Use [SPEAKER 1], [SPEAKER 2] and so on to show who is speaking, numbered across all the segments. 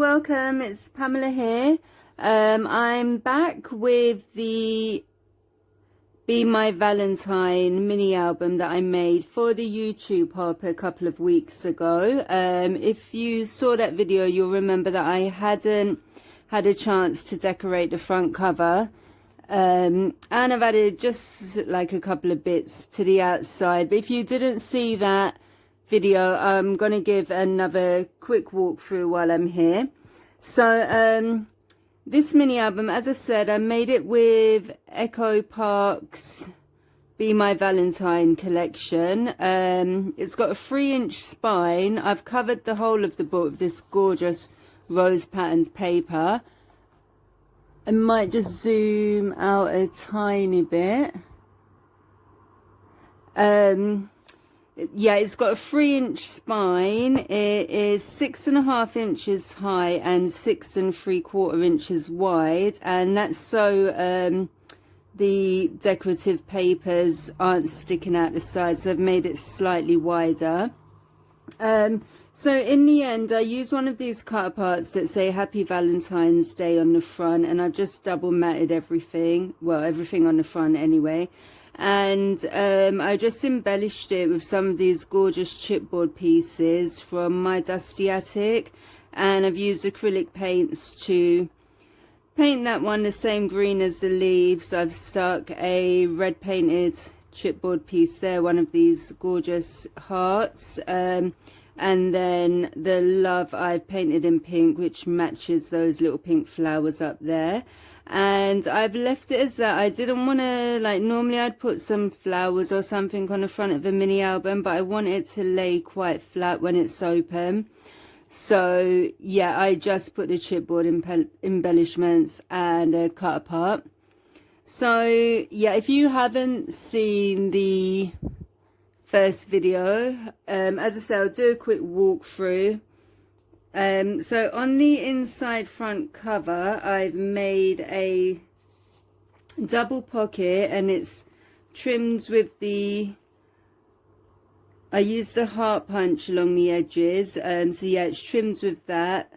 [SPEAKER 1] welcome. It's Pamela here. I'm back with the Be My Valentine mini album that I made for the YouTube hop a couple of weeks ago. If you saw that video, you'll remember that I hadn't had a chance to decorate the front cover. And I've added just like a couple of bits to the outside. But if you didn't see that video, I'm going to give another quick walkthrough while I'm here. So this mini album, as I said, I made it with Echo Park's Be My Valentine collection. It's got a 3-inch spine. I've covered the whole of the book with this gorgeous rose patterned paper. I might just zoom out a tiny bit. Yeah, it's got a 3-inch spine. It is 6.5 inches high and 6 3/4 inches wide, and that's so the decorative papers aren't sticking out the sides, so I've made it slightly wider. So in the end, I used one of these cut aparts that say Happy Valentine's Day on the front, and I've just double matted everything, well, everything on the front anyway. And I just embellished it with some of these gorgeous chipboard pieces from my dusty attic, and I've used acrylic paints to paint that one the same green as the leaves. I've stuck a red painted chipboard piece there, one of these gorgeous hearts, and then the love I've painted in pink, which matches those little pink flowers up there. And I've left it as that. I didn't want to, like, normally I'd put some flowers or something on the front of a mini album, but I want it to lay quite flat when it's open. So yeah, I just put the chipboard embellishments and a cut apart. So yeah, if you haven't seen the first video, as I say, I'll do a quick walkthrough. So on the inside front cover, I've made a double pocket, and it's trimmed with I used the heart punch along the edges, so yeah, it's trimmed with that.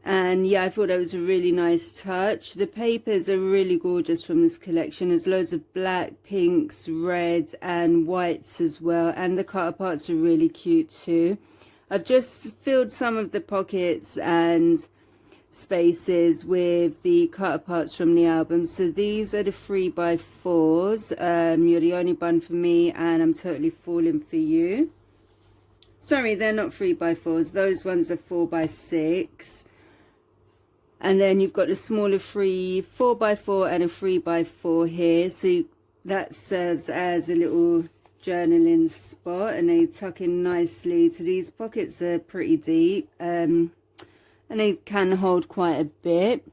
[SPEAKER 1] And yeah, I thought that was a really nice touch. The papers are really gorgeous from this collection. There's loads of black, pinks, red and whites as well, and the cut aparts are really cute too. I've just filled some of the pockets and spaces with the cut aparts from the album. So these are the 3x4s. You're the only one for me, and I'm totally falling for you. Sorry, they're not 3x4s. Those ones are 4x6. And then you've got the smaller 4x4 and a 3x4 here. So that serves as a little journaling spot, and they tuck in nicely to these pockets. Are pretty deep, and they can hold quite a bit.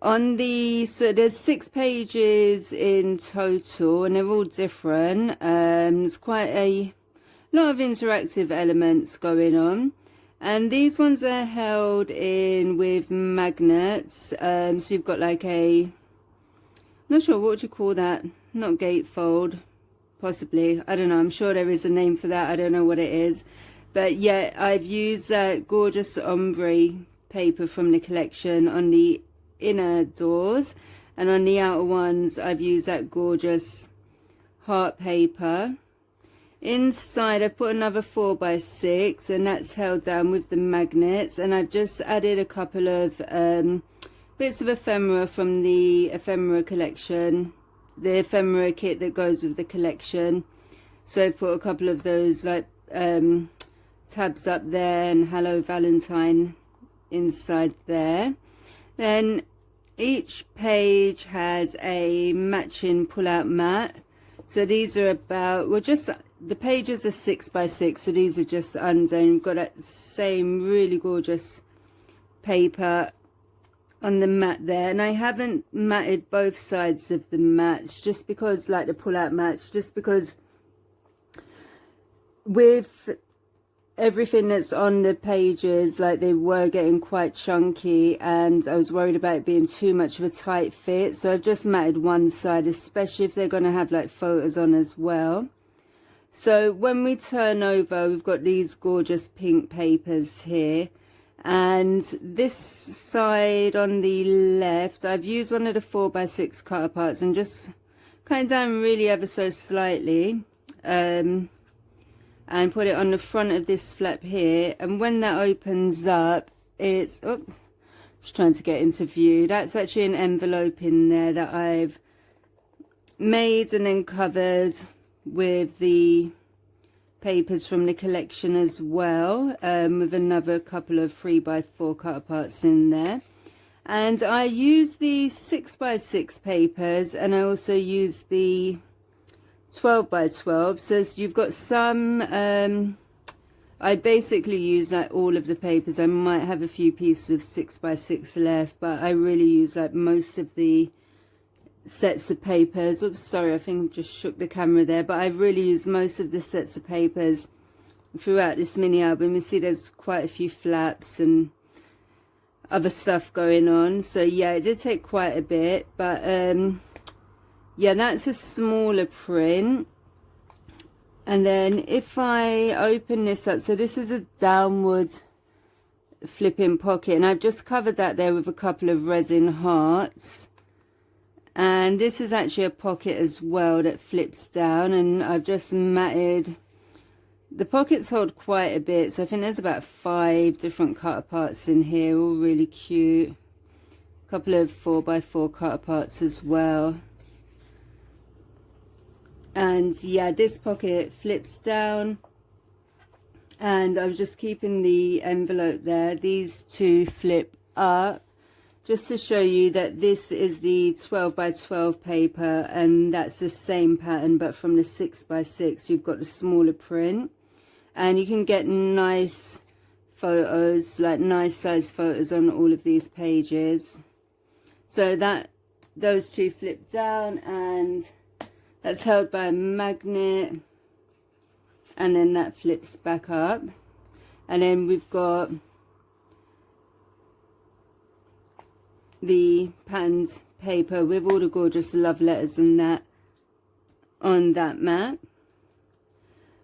[SPEAKER 1] So there's 6 pages in total, and they're all different. There's quite a lot of interactive elements going on, and these ones are held in with magnets. So you've got like I'm not sure, what would you call that? Not gatefold, possibly, I don't know, I'm sure there is a name for that, I don't know what it is. But yeah, I've used that gorgeous ombre paper from the collection on the inner doors, and on the outer ones I've used that gorgeous heart paper. Inside I've put another 4x6, and that's held down with the magnets, and I've just added a couple of bits of ephemera from the ephemera collection, the ephemera kit that goes with the collection. So put a couple of those like tabs up there, and Hello Valentine inside there. Then each page has a matching pull-out mat. So these are about, well, just the pages are 6x6, so these are just under, and we've got that same really gorgeous paper on the mat there. And I haven't matted both sides of the mats, just because, like the pull-out mats, just because with everything that's on the pages, like, they were getting quite chunky, and I was worried about it being too much of a tight fit. So I've just matted one side, especially if they're going to have like photos on as well. So when we turn over, we've got these gorgeous pink papers here, And this side on the left, I've used one of the 4x6 cutter parts and just cut it down really ever so slightly, and put it on the front of this flap here. And when that opens up, it's, oops, just trying to get into view, that's actually an envelope in there that I've made and then covered with the papers from the collection as well, with another couple of 3x4 cutter parts in there. And I use the 6x6 papers, and I also use the 12x12. So you've got some, I basically use like all of the papers. I might have a few pieces of 6x6 left, but I really use like most of the sets of papers. Oops, sorry, I think I just shook the camera there, but I've really used most of the sets of papers throughout this mini album. You see there's quite a few flaps and other stuff going on, so yeah, it did take quite a bit. But yeah, that's a smaller print. And then if I open this up, so this is a downward flipping pocket, and I've just covered that there with a couple of resin hearts. And this is actually a pocket as well that flips down, and I've just matted. The pockets hold quite a bit, so I think there's about 5 different cutter parts in here, all really cute. A couple of 4x4 cutter parts as well. And yeah, this pocket flips down, and I was just keeping the envelope there. These two flip up, just to show you that this is the 12x12 paper, and that's the same pattern, but from the 6x6 you've got the smaller print, and you can get nice photos, like nice size photos on all of these pages. So that those two flip down, and that's held by a magnet, and then that flips back up. And then we've got the patterned paper with all the gorgeous love letters and that on that mat.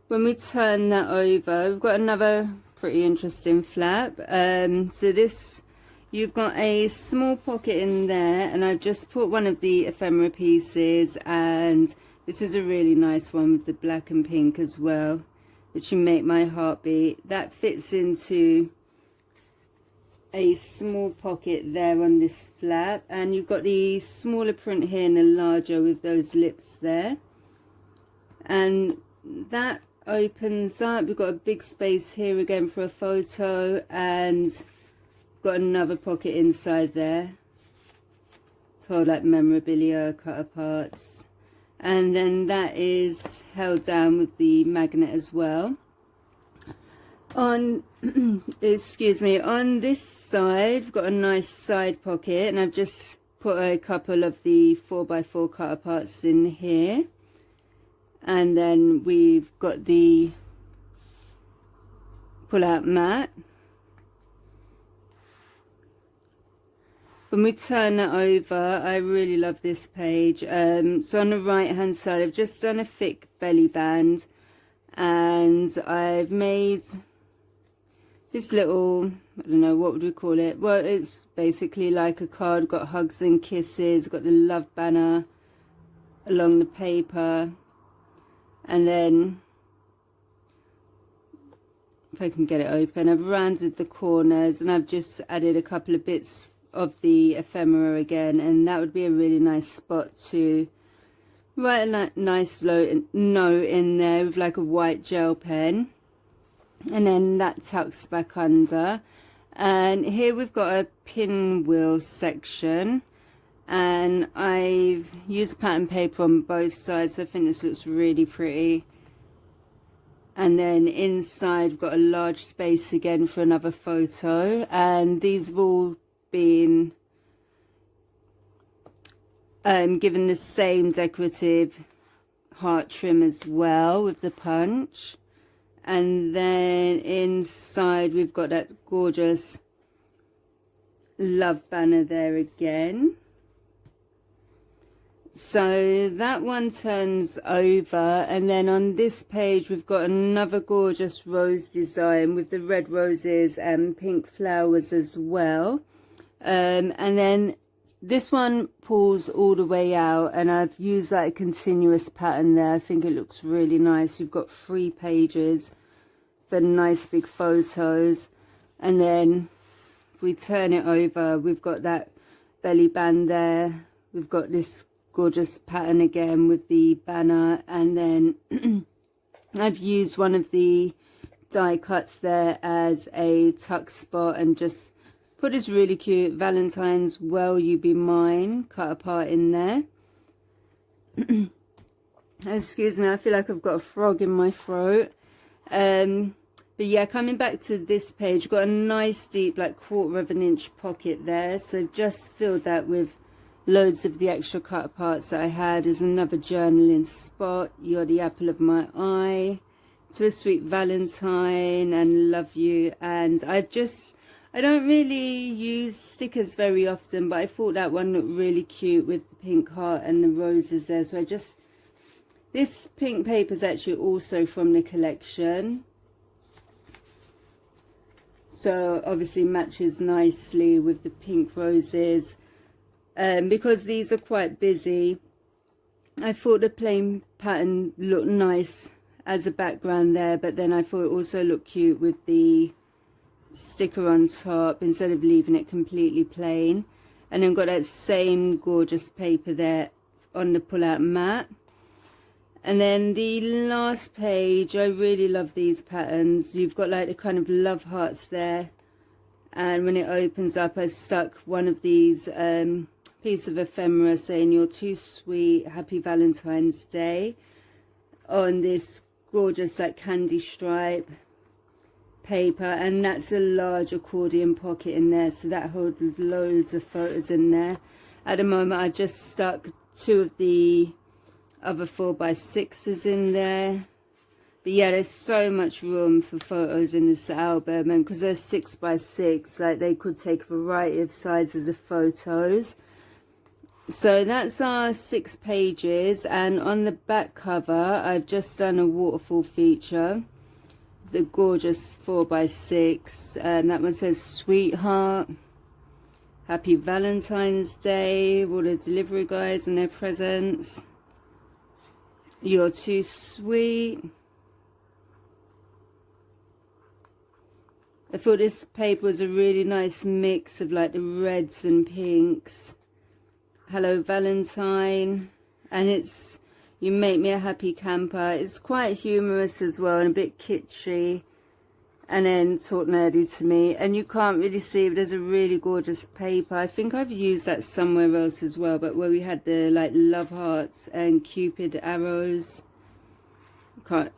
[SPEAKER 1] When we turn that over, we've got another pretty interesting flap. So this, you've got a small pocket in there, and I've just put one of the ephemera pieces, and this is a really nice one with the black and pink as well, which you make my heart beat. That fits into a small pocket there on this flap, and you've got the smaller print here and the larger with those lips there. And that opens up. We've got a big space here again for a photo, and got another pocket inside there to hold like memorabilia, cutter parts, and then that is held down with the magnet as well. On excuse me, on this side we've got a nice side pocket, and I've just put a couple of the 4x4 cutter parts in here, and then we've got the pull out mat. When we turn that over, I really love this page. So on the right hand side I've just done a thick belly band, and I've made this little, I don't know, what would we call it? Well, it's basically like a card. Got hugs and kisses, got the love banner along the paper, and then if I can get it open, I've rounded the corners, and I've just added a couple of bits of the ephemera again, and that would be a really nice spot to write a nice note in there with like a white gel pen. And then that tucks back under, and here we've got a pinwheel section, and I've used pattern paper on both sides, so I think this looks really pretty. And then inside we've got a large space again for another photo, and these have all been given the same decorative heart trim as well with the punch. And then inside we've got that gorgeous love banner there again. So that one turns over, and then on this page we've got another gorgeous rose design with the red roses and pink flowers as well. And then this one pulls all the way out, and I've used like a continuous pattern there. I think it looks really nice. You've got 3 pages for nice big photos, and then if we turn it over, we've got that belly band there. We've got this gorgeous pattern again with the banner, and then I've used one of the die cuts there as a tuck spot and just put this really cute Valentine's Will You Be Mine cut apart in there. Excuse me, I feel like I've got a frog in my throat. But yeah, coming back to this page, we've got a nice deep like 1/4 inch pocket there, so just filled that with loads of the extra cut parts that I had. There's another journaling spot. You're the apple of my eye, to a sweet Valentine, and love you. And I don't really use stickers very often, but I thought that one looked really cute with the pink heart and the roses there. So this pink paper is actually also from the collection, so obviously matches nicely with the pink roses. Because these are quite busy, I thought the plain pattern looked nice as a background there, but then I thought it also looked cute with the sticker on top instead of leaving it completely plain. And then got that same gorgeous paper there on the pull-out mat. And then the last page, I really love these patterns. You've got like the kind of love hearts there, and when it opens up, I've stuck one of these piece of ephemera saying "You're too sweet, happy Valentine's Day" on this gorgeous like candy stripe paper, and that's a large accordion pocket in there, so that holds loads of photos in there. At the moment I've just stuck 2 of the other 4x6s in there, but yeah, there's so much room for photos in this album, and because they're 6x6, like they could take a variety of sizes of photos. So that's our 6 pages, and on the back cover I've just done a waterfall feature, the gorgeous 4x6, and that one says "Sweetheart, happy Valentine's Day," all the delivery guys and their presents. "You're too sweet." I thought this paper was a really nice mix of like the reds and pinks. "Hello Valentine," and it's "You Make Me a Happy Camper." It's quite humorous as well and a bit kitschy, and then talk nerdy to me, and you can't really see, but there's a really gorgeous paper. I think I've used that somewhere else as well, but where we had the like love hearts and cupid arrows.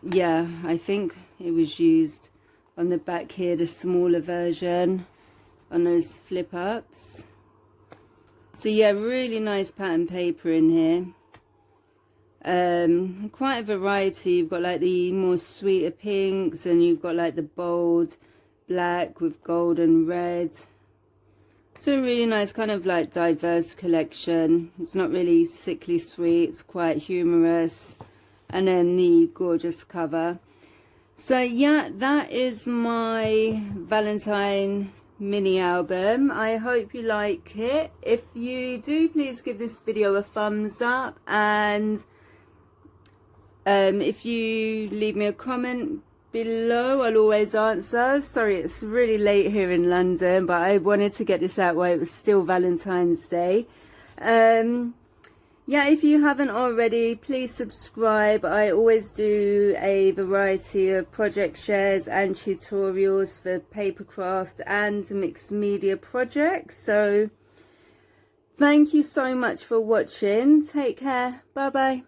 [SPEAKER 1] Yeah, I think it was used on the back here, the smaller version on those flip ups. So yeah, really nice pattern paper in here. Quite a variety. You've got like the more sweeter pinks, and you've got like the bold black with gold and red. So a really nice kind of like diverse collection. It's not really sickly sweet, it's quite humorous. And then the gorgeous cover. So yeah, that is my Valentine mini album. I hope you like it. If you do, please give this video a thumbs up, and if you leave me a comment below, I'll always answer. Sorry, it's really late here in London, but I wanted to get this out while it was still Valentine's Day. Yeah, if you haven't already, please subscribe. I always do a variety of project shares and tutorials for papercraft and mixed media projects. So thank you so much for watching. Take care. Bye bye.